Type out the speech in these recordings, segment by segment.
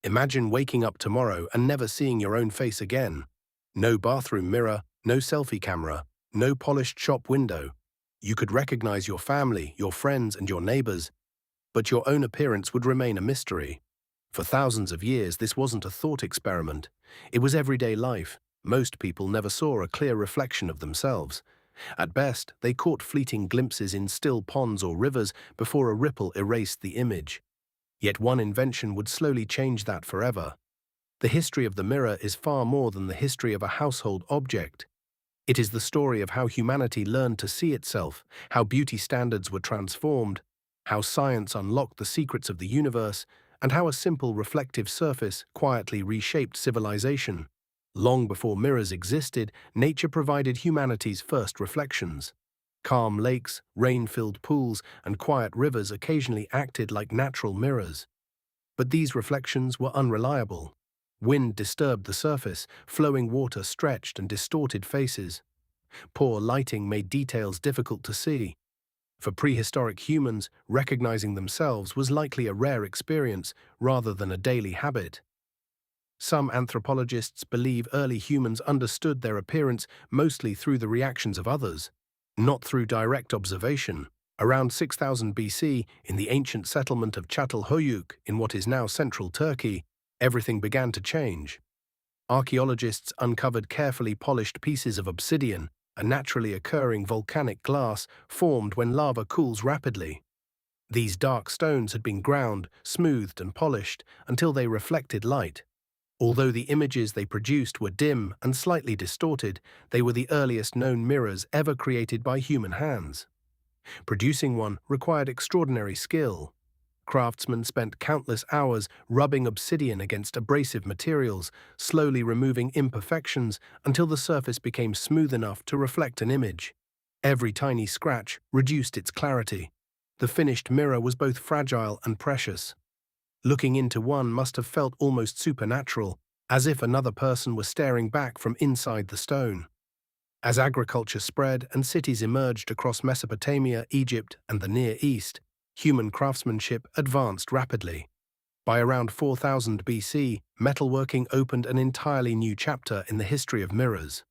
Imagine waking up tomorrow and never seeing your own face again. No bathroom mirror, no selfie camera, no polished shop window. You could recognize your family, your friends, and your neighbors, but your own appearance would remain a mystery. For thousands of years, this wasn't a thought experiment. It was everyday life. Most people never saw a clear reflection of themselves. At best, they caught fleeting glimpses in still ponds or rivers before a ripple erased the image. Yet one invention would slowly change that forever. The history of the mirror is far more than the history of a household object. It is the story of how humanity learned to see itself, how beauty standards were transformed, how science unlocked the secrets of the universe, and how a simple reflective surface quietly reshaped civilization. Long before mirrors existed, nature provided humanity's first reflections. Calm lakes, rain-filled pools, and quiet rivers occasionally acted like natural mirrors. But these reflections were unreliable. Wind disturbed the surface, flowing water stretched and distorted faces. Poor lighting made details difficult to see. For prehistoric humans, recognizing themselves was likely a rare experience rather than a daily habit. Some anthropologists believe early humans understood their appearance mostly through the reactions of others, not through direct observation. Around 6000 BC, in the ancient settlement of Çatalhöyük in what is now central Turkey, everything began to change. Archaeologists uncovered carefully polished pieces of obsidian, a naturally occurring volcanic glass formed when lava cools rapidly. These dark stones had been ground, smoothed, and polished until they reflected light. Although the images they produced were dim and slightly distorted, they were the earliest known mirrors ever created by human hands. Producing one required extraordinary skill. Craftsmen spent countless hours rubbing obsidian against abrasive materials, slowly removing imperfections until the surface became smooth enough to reflect an image. Every tiny scratch reduced its clarity. The finished mirror was both fragile and precious. Looking into one must have felt almost supernatural, as if another person were staring back from inside the stone. As agriculture spread and cities emerged across Mesopotamia, Egypt, and the Near East, human craftsmanship advanced rapidly. By around 4000 BC, metalworking opened an entirely new chapter in the history of mirrors.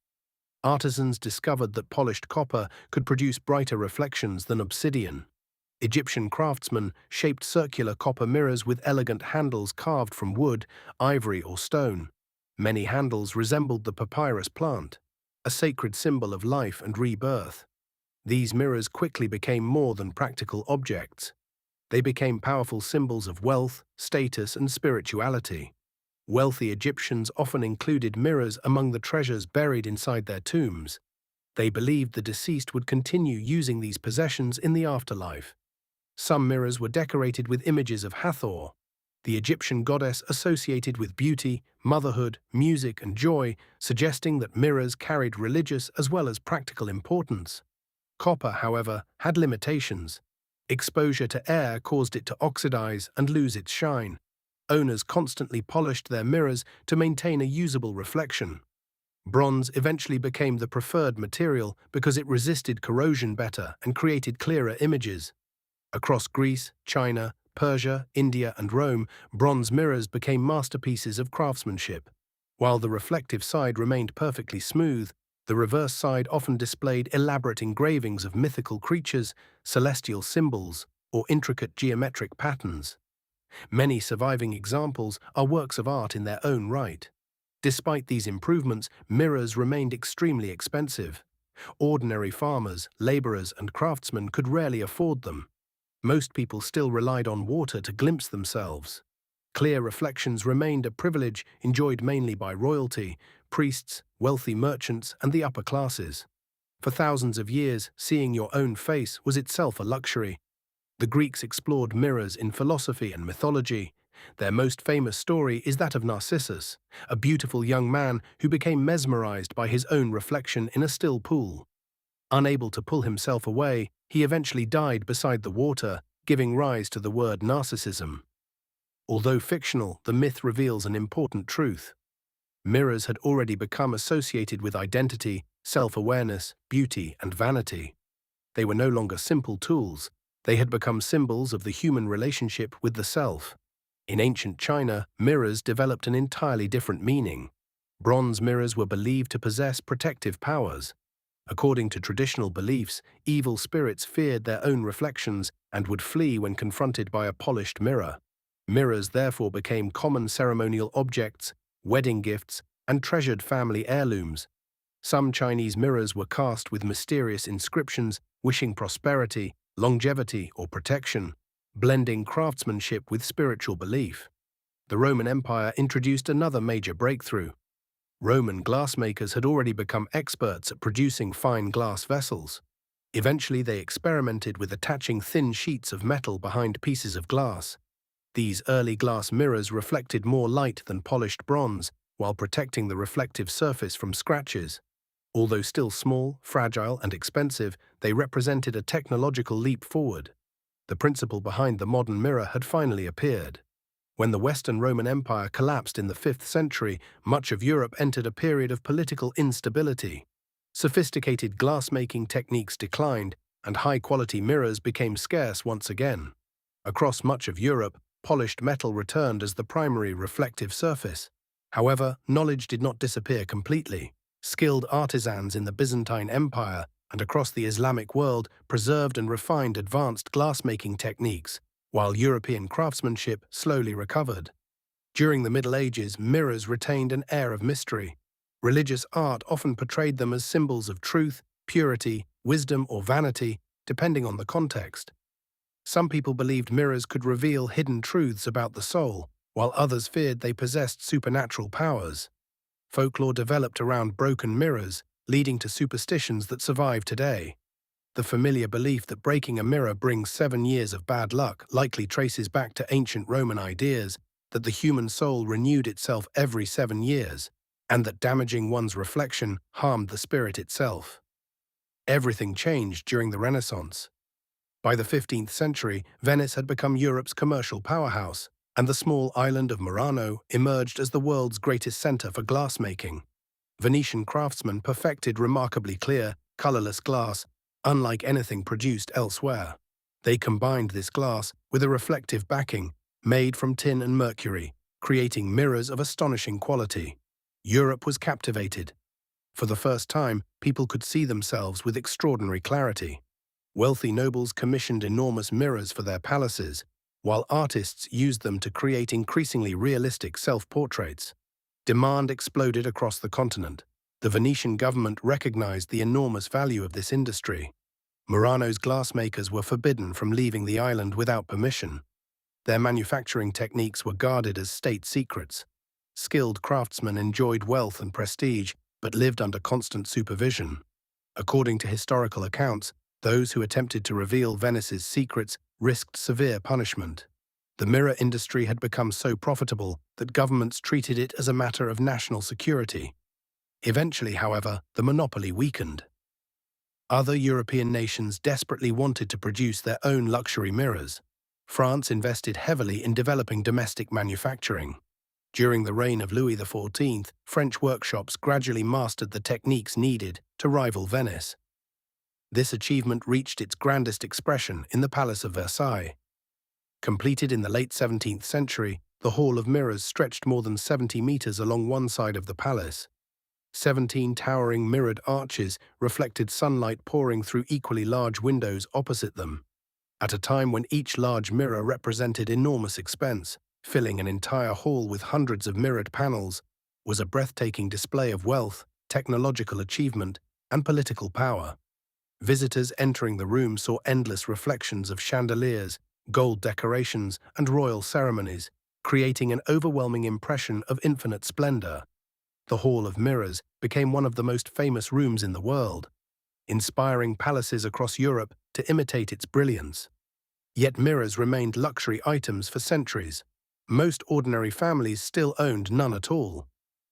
Artisans discovered that polished copper could produce brighter reflections than obsidian. Egyptian craftsmen shaped circular copper mirrors with elegant handles carved from wood, ivory, or stone. Many handles resembled the papyrus plant, a sacred symbol of life and rebirth. These mirrors quickly became more than practical objects. They became powerful symbols of wealth, status, and spirituality. Wealthy Egyptians often included mirrors among the treasures buried inside their tombs. They believed the deceased would continue using these possessions in the afterlife. Some mirrors were decorated with images of Hathor, the Egyptian goddess associated with beauty, motherhood, music, and joy, suggesting that mirrors carried religious as well as practical importance. Copper, however, had limitations. Exposure to air caused it to oxidize and lose its shine. Owners constantly polished their mirrors to maintain a usable reflection. Bronze eventually became the preferred material because it resisted corrosion better and created clearer images. Across Greece, China, Persia, India, and Rome, bronze mirrors became masterpieces of craftsmanship. While the reflective side remained perfectly smooth, the reverse side often displayed elaborate engravings of mythical creatures, celestial symbols, or intricate geometric patterns. Many surviving examples are works of art in their own right. Despite these improvements, mirrors remained extremely expensive. Ordinary farmers, laborers, and craftsmen could rarely afford them. Most people still relied on water to glimpse themselves. Clear reflections remained a privilege enjoyed mainly by royalty, priests, wealthy merchants, and the upper classes. For thousands of years, seeing your own face was itself a luxury. The Greeks explored mirrors in philosophy and mythology. Their most famous story is that of Narcissus, a beautiful young man who became mesmerized by his own reflection in a still pool. Unable to pull himself away, he eventually died beside the water, giving rise to the word narcissism. Although fictional, the myth reveals an important truth. Mirrors had already become associated with identity, self-awareness, beauty, and vanity. They were no longer simple tools. They had become symbols of the human relationship with the self. In ancient China, mirrors developed an entirely different meaning. Bronze mirrors were believed to possess protective powers. According to traditional beliefs, evil spirits feared their own reflections and would flee when confronted by a polished mirror. Mirrors therefore became common ceremonial objects, wedding gifts, and treasured family heirlooms. Some Chinese mirrors were cast with mysterious inscriptions wishing prosperity, longevity, or protection, blending craftsmanship with spiritual belief. The Roman Empire introduced another major breakthrough. Roman glassmakers had already become experts at producing fine glass vessels. Eventually, they experimented with attaching thin sheets of metal behind pieces of glass. These early glass mirrors reflected more light than polished bronze, while protecting the reflective surface from scratches. Although still small, fragile, and expensive, they represented a technological leap forward. The principle behind the modern mirror had finally appeared. When the Western Roman Empire collapsed in the 5th century, much of Europe entered a period of political instability. Sophisticated glassmaking techniques declined, and high-quality mirrors became scarce once again. Across much of Europe, polished metal returned as the primary reflective surface. However, knowledge did not disappear completely. Skilled artisans in the Byzantine Empire and across the Islamic world preserved and refined advanced glassmaking techniques, while European craftsmanship slowly recovered. During the Middle Ages, mirrors retained an air of mystery. Religious art often portrayed them as symbols of truth, purity, wisdom, or vanity, depending on the context. Some people believed mirrors could reveal hidden truths about the soul, while others feared they possessed supernatural powers. Folklore developed around broken mirrors, leading to superstitions that survive today. The familiar belief that breaking a mirror brings 7 years of bad luck likely traces back to ancient Roman ideas that the human soul renewed itself every 7 years, and that damaging one's reflection harmed the spirit itself. Everything changed during the Renaissance. By the 15th century, Venice had become Europe's commercial powerhouse, and the small island of Murano emerged as the world's greatest center for glassmaking. Venetian craftsmen perfected remarkably clear, colorless glass, unlike anything produced elsewhere. They combined this glass with a reflective backing, made from tin and mercury, creating mirrors of astonishing quality. Europe was captivated. For the first time, people could see themselves with extraordinary clarity. Wealthy nobles commissioned enormous mirrors for their palaces, while artists used them to create increasingly realistic self-portraits. Demand exploded across the continent. The Venetian government recognized the enormous value of this industry. Murano's glassmakers were forbidden from leaving the island without permission. Their manufacturing techniques were guarded as state secrets. Skilled craftsmen enjoyed wealth and prestige, but lived under constant supervision. According to historical accounts, those who attempted to reveal Venice's secrets risked severe punishment. The mirror industry had become so profitable that governments treated it as a matter of national security. Eventually, however, the monopoly weakened. Other European nations desperately wanted to produce their own luxury mirrors. France invested heavily in developing domestic manufacturing. During the reign of Louis XIV, French workshops gradually mastered the techniques needed to rival Venice. This achievement reached its grandest expression in the Palace of Versailles. Completed in the late 17th century, the Hall of Mirrors stretched more than 70 meters along one side of the palace. 17 towering mirrored arches reflected sunlight pouring through equally large windows opposite them. At a time when each large mirror represented enormous expense, filling an entire hall with hundreds of mirrored panels was a breathtaking display of wealth, technological achievement, and political power. Visitors entering the room saw endless reflections of chandeliers, gold decorations, and royal ceremonies, creating an overwhelming impression of infinite splendor. The Hall of Mirrors became one of the most famous rooms in the world, inspiring palaces across Europe to imitate its brilliance. Yet mirrors remained luxury items for centuries. Most ordinary families still owned none at all.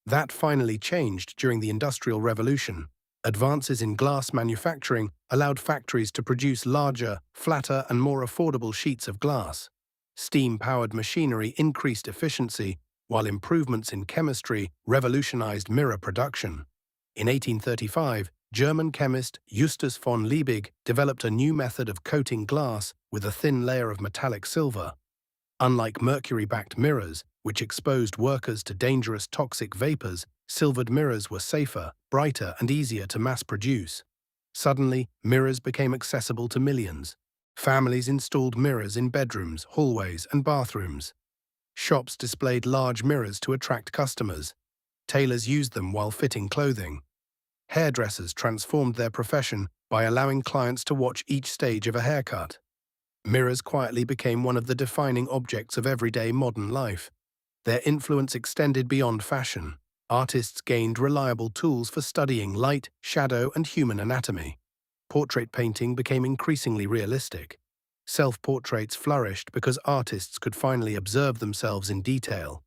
That finally changed during the Industrial Revolution. Advances in glass manufacturing allowed factories to produce larger, flatter, and more affordable sheets of glass. Steam-powered machinery increased efficiency, while improvements in chemistry revolutionized mirror production. In 1835, German chemist Justus von Liebig developed a new method of coating glass with a thin layer of metallic silver. Unlike mercury-backed mirrors, which exposed workers to dangerous toxic vapors, silvered mirrors were safer, brighter, and easier to mass-produce. Suddenly, mirrors became accessible to millions. Families installed mirrors in bedrooms, hallways, and bathrooms. Shops displayed large mirrors to attract customers. Tailors used them while fitting clothing. Hairdressers transformed their profession by allowing clients to watch each stage of a haircut. Mirrors quietly became one of the defining objects of everyday modern life. Their influence extended beyond fashion. Artists gained reliable tools for studying light, shadow, and human anatomy. Portrait painting became increasingly realistic. Self-portraits flourished because artists could finally observe themselves in detail.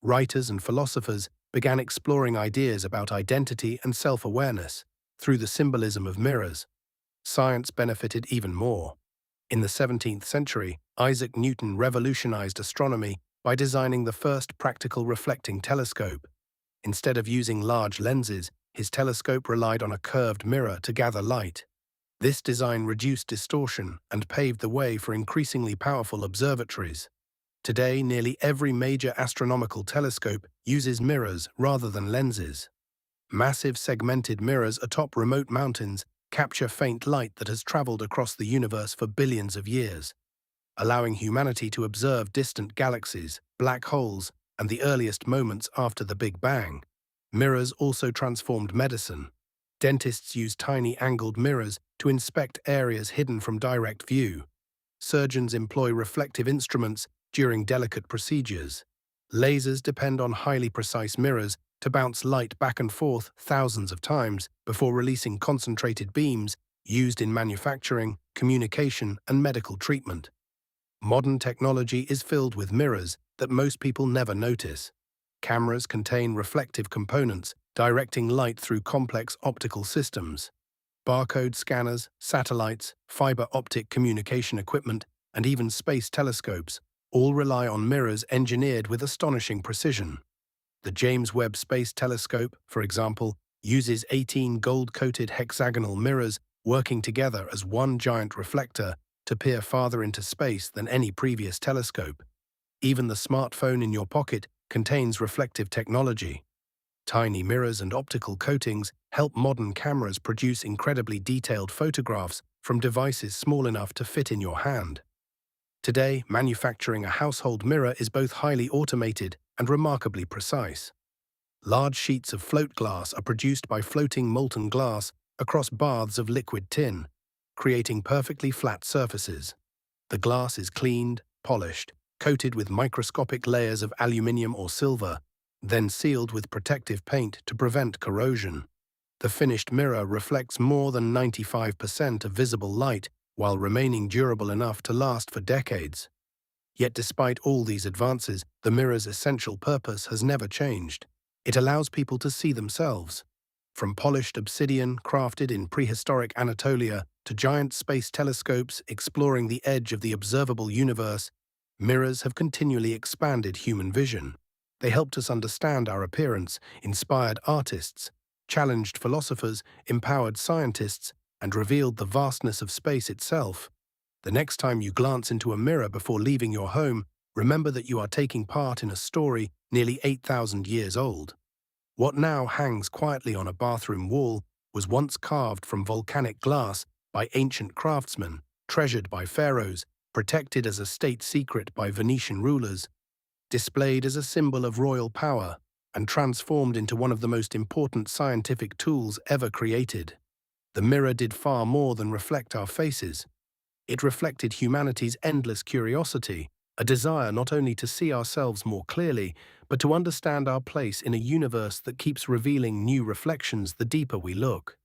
Writers and philosophers began exploring ideas about identity and self-awareness through the symbolism of mirrors. Science benefited even more. In the 17th century, Isaac Newton revolutionized astronomy by designing the first practical reflecting telescope. Instead of using large lenses, his telescope relied on a curved mirror to gather light. This design reduced distortion and paved the way for increasingly powerful observatories. Today, nearly every major astronomical telescope uses mirrors rather than lenses. Massive segmented mirrors atop remote mountains capture faint light that has traveled across the universe for billions of years, allowing humanity to observe distant galaxies, black holes, and the earliest moments after the Big Bang. Mirrors also transformed medicine. Dentists use tiny angled mirrors to inspect areas hidden from direct view. Surgeons employ reflective instruments during delicate procedures. Lasers depend on highly precise mirrors to bounce light back and forth thousands of times before releasing concentrated beams used in manufacturing, communication, and medical treatment. Modern technology is filled with mirrors that most people never notice. Cameras contain reflective components, directing light through complex optical systems. Barcode scanners, satellites, fiber optic communication equipment, and even space telescopes all rely on mirrors engineered with astonishing precision. The James Webb Space Telescope, for example, uses 18 gold-coated hexagonal mirrors working together as one giant reflector to peer farther into space than any previous telescope. Even the smartphone in your pocket contains reflective technology. Tiny mirrors and optical coatings help modern cameras produce incredibly detailed photographs from devices small enough to fit in your hand. Today, manufacturing a household mirror is both highly automated and remarkably precise. Large sheets of float glass are produced by floating molten glass across baths of liquid tin, creating perfectly flat surfaces. The glass is cleaned, polished, coated with microscopic layers of aluminium or silver, then sealed with protective paint to prevent corrosion. The finished mirror reflects more than 95% of visible light while remaining durable enough to last for decades. Yet despite all these advances, the mirror's essential purpose has never changed. It allows people to see themselves. From polished obsidian crafted in prehistoric Anatolia to giant space telescopes exploring the edge of the observable universe, mirrors have continually expanded human vision. They helped us understand our appearance, inspired artists, challenged philosophers, empowered scientists, and revealed the vastness of space itself. The next time you glance into a mirror before leaving your home, remember that you are taking part in a story nearly 8,000 years old. What now hangs quietly on a bathroom wall was once carved from volcanic glass by ancient craftsmen, treasured by pharaohs, protected as a state secret by Venetian rulers, displayed as a symbol of royal power, and transformed into one of the most important scientific tools ever created. The mirror did far more than reflect our faces. It reflected humanity's endless curiosity, a desire not only to see ourselves more clearly, but to understand our place in a universe that keeps revealing new reflections the deeper we look.